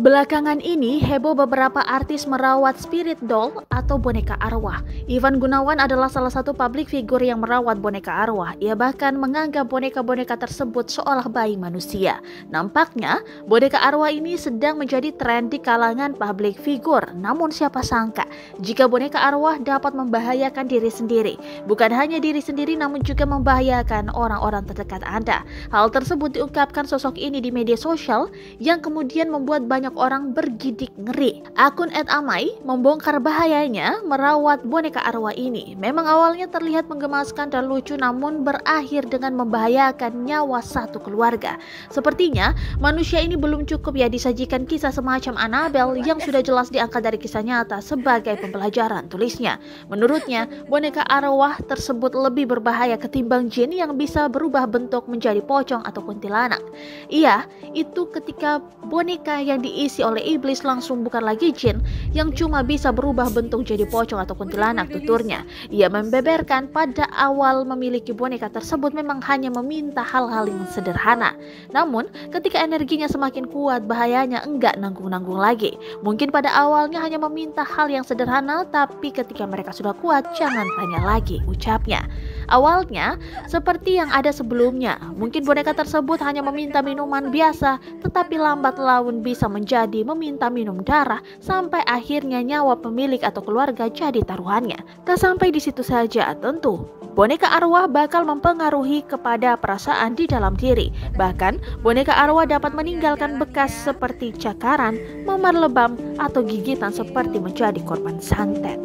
Belakangan ini heboh beberapa artis merawat spirit doll atau boneka arwah. Ivan Gunawan adalah salah satu publik figur yang merawat boneka arwah. Ia bahkan menganggap boneka-boneka tersebut seolah bayi manusia. Nampaknya boneka arwah ini sedang menjadi tren di kalangan publik figur. Namun siapa sangka jika boneka arwah dapat membahayakan diri sendiri. Bukan hanya diri sendiri namun juga membahayakan orang-orang terdekat Anda. Hal tersebut diungkapkan sosok ini di media sosial yang kemudian membuat banyak orang bergidik ngeri. Akun @amai membongkar bahayanya merawat boneka arwah ini. Memang awalnya terlihat menggemaskan dan lucu namun berakhir dengan membahayakan nyawa satu keluarga. Sepertinya manusia ini belum cukup ya disajikan kisah semacam Annabelle yang sudah jelas diangkat dari kisah nyata sebagai pembelajaran, tulisnya. Menurutnya, boneka arwah tersebut lebih berbahaya ketimbang jin yang bisa berubah bentuk menjadi pocong atau kuntilanak. Iya, itu ketika boneka yang diisi oleh iblis langsung bukan lagi jin yang cuma bisa berubah bentuk jadi pocong atau kuntilanak, tuturnya. Ia membeberkan pada awal memiliki boneka tersebut memang hanya meminta hal-hal yang sederhana. Namun ketika energinya semakin kuat bahayanya enggak nanggung-nanggung lagi. Mungkin pada awalnya hanya meminta hal yang sederhana tapi ketika mereka sudah kuat jangan tanya lagi, ucapnya. Awalnya seperti yang ada sebelumnya, mungkin boneka tersebut hanya meminta minuman biasa tetapi lambat laun bisa menjadi meminta minum darah sampai akhirnya nyawa pemilik atau keluarga jadi taruhannya. Tak sampai di situ saja, tentu boneka arwah bakal mempengaruhi kepada perasaan di dalam diri. Bahkan boneka arwah dapat meninggalkan bekas seperti cakaran, memar lebam atau gigitan seperti menjadi korban santet.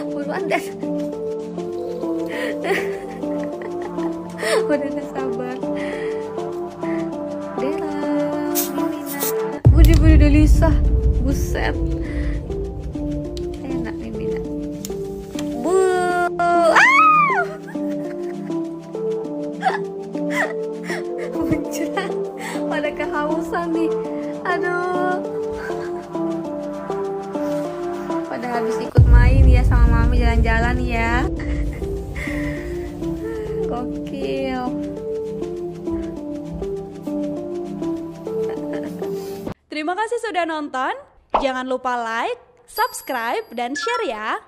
Udah gak sabar. Udah Lisa, buset. Enak nih Mina. Buncrat, pada kehausan nih. Aduh. Pada habis ikut main ya sama mami jalan-jalan ya. Gokil. Terima kasih sudah nonton. Jangan lupa like, subscribe, dan share ya.